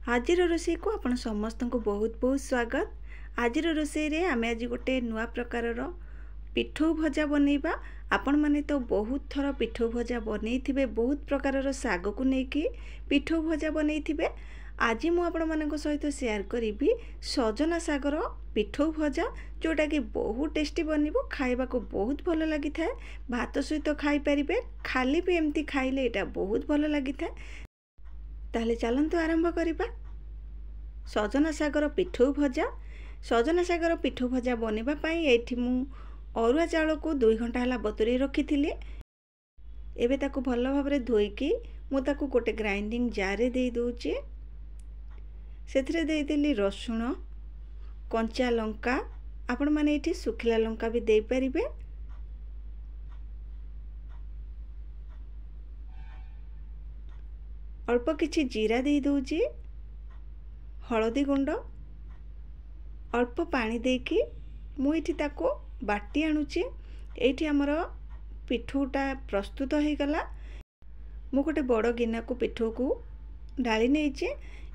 आजिर रोषे को आपण समस्त को बहुत बहुत स्वागत। आजिर रोषे रे आमे आज गोटे नुआ प्रकार पिठौ भजा बनैबा। आपण माने तो बहुत थर पिठौ भजा बनैथिबे, बहुत प्रकार साग को लेकिन पिठौ भजा बनैथिबे। आज मु आपण मानक सहित शेयर करी सजना सागर पिठौ भजा, जोटा कि बहुत टेस्टी बनिबो, खाइबा को बहुत भल लगी थाए। भात सहित खाई परिबे, खाली भी एमती खाइले एटा बहुत भल लगी थाए। ताहले चलंतु आरंभ करिबा। सजना सागर पिठौ भजा। सजना सागर पिठौ भजा बनिबा पई एठी मु अरुआ चाउल को 2 घंटा हला बतुरी रखिथिली। एबे ताको भल भाबरे धोईकी मु ताको गोटे ग्राइंडिंग जार रे देई दोची। सेथरे देई देली रसुण, कंचा लंका, आपण माने एठी सुखिला लंका भी देई परिबे। अल्प किछि जीरा दे दूची, हलदी गुंड, अल्प पानी देकी मुझे ताको बाटी आणुची। एठी हमर पिठौटा प्रस्तुत हो गला। मु गोटे बड़ गिना को पिठौ को ढाली नेची।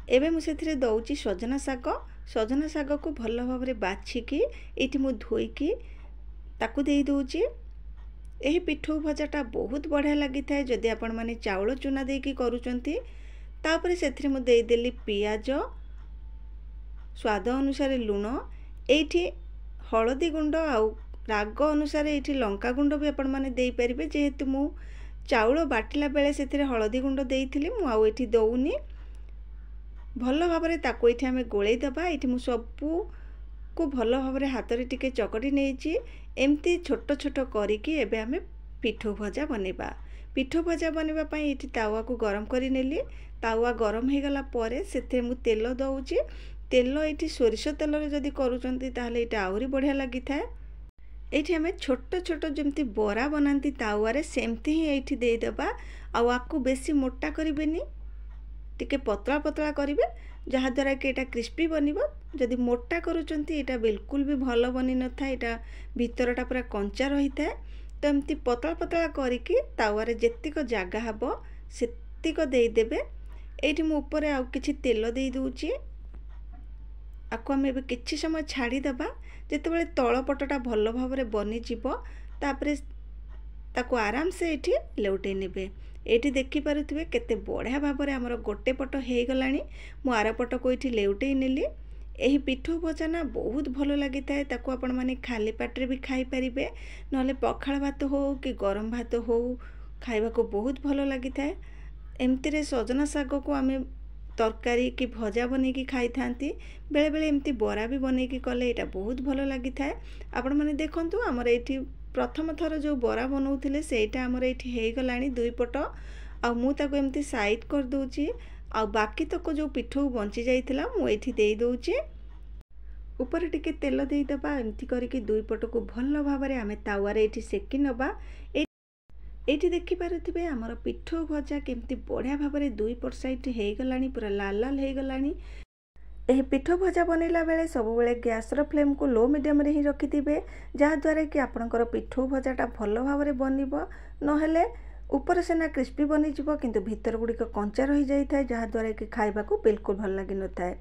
एबे मु सेथिरे दउची सजना साग। सजना साग को भल भाबरे बाछिकी एठी मु धोईकी ताको देई दोची। यही पिठौ भजाटा बहुत बढ़िया लगी थाए जदि आपण माने चाउल चूना देकी करूचंती। तापरे सेथिरे मु देई देली पियाज, स्वाद अनुसार लूण, एठी हलदी गुंड आउ राग अनुसार एठी लंका गुंड भी आपण माने देई परिबे। जेहेतु मु चाउल बाटिला बेले सेथिरे हलदी गुंड देइथिली, मु आउ एठी दउनी। भल भाबरे ताको एठी हमें गोळेई दबा। एठी मु सबु को भल भाबरे हाथ रे टिके चकटी नेची। एमती छोट छोट करिकी एबे हमें पिठौ भजा बनेबा। पिठौ भजा बनेबा पई एठी तावा को गरम करी नेली। तावा गरम हे गला परे सेथे मु तेल दउची। तेल एठी सोरिष तेल रे जदी करूचंती ताहले एटा आउरी बढ़िया लागि थाए। एठी हमें छोट छोट जेमती बरा बनांती तावा रे सेमती ही एठी देई दबा। आ आकु बेसी मोटा करिबेनी, टिके पतला पतला करिवे, जहा द्वारा कि एटा क्रिस्पी बनिबो। जदि मोटा करूचंती एटा बिल्कुल भी भल बनी न था, एटा भीतरटा पूरा कंचा रही थाए। तो एमती पतला पतला करिकी तावा रे जेतिक जागा हबो सेतिक देई देबे। एठी मु ऊपर आ किछि तेल देई दूची। आकु हम एबे किछि समय छाड़ी दबा। जेतेबेले तळ पटटा भल भाबरे बनी जिवो तापरे ताकु आराम से एठी लेउटे नेबे। एठी देखि पारुथिबे केते बढ़िया भाबरे हमर गोटे पट हे गलानी। मु आर पट को एठी लेउटे नेली। एही पिठौ भजा ना बहुत भल लगी थाए। ताकु आपण माने खाली पाटरे भी खाई परिबे, नहले पखाळ भात हो कि गरम भात हो, खाइबा को बहुत भल लगी थाए। एमती रे सजना साग को आमे तरकारी कि भजा बने की खाई थांती। बेले बेले एमती बरा भी बने की कले एटा बहुत भल लगी थाए। आपण माने देखंतु हमर एठी प्रथम थर जो बरा बनाउथिले सेटा हमर एठी हे गलानी 2 पट। आ मु ताको एमती साइड कर दोची। आ बाकी तक जो पिठौ बंची जाइथिला मु एठी देई दोची। ऊपर टिके तेल देई दबा। एमती करके 2 पट को भल भाबरे आमे तावा रे एठी सेकी नबा। एठी देखि पारुथिबे हमर पिठौ भजा केमती बढ़िया भाबरे 2 पट साइड हे गलानी, पूरा लाल लाल हे गलानी। एही पिठौ भजा बनैला बेले सब बेले गैस रो फ्लेम को लो मीडियम रे ही रखिथिबे, जहा द्वारा कि आपनकर पिठौ भजाटा भल भाबरे बनिबो। नहेले ऊपर सेना क्रिस्पी बनी जिवो किंतु भीतर गुड़िक कंचा रही जाई थाए, जहा द्वारा कि खाइबा को बिल्कुल भल लागि न थाए।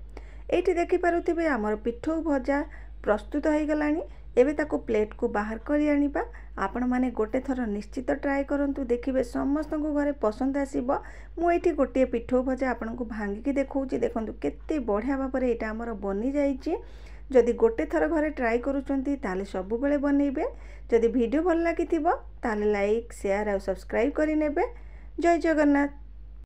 एठी देखि पारुथिबे हमर पिठौ भजा प्रस्तुत हो गलानी। एबे ताको प्लेट को बाहर करी आनिबा। आपण माने गोटे थर निश्चित ट्राए करंतु, देखिबे समस्त को घरे पसंद आसीबो। मु एठी गोटे पिठौ भजा आपण को भांगी के देखौची। देखंतु केते बढ़िया भाबरे एटा हमर बनी जाईची। जदि गोटे थर घरे ट्राए करूचंती ताले सब बेले बनैबे। जदि वीडियो भल लागिथिबो ताले लाइक, शेयर और सब्सक्राइब करि नेबे। जय जगन्नाथ।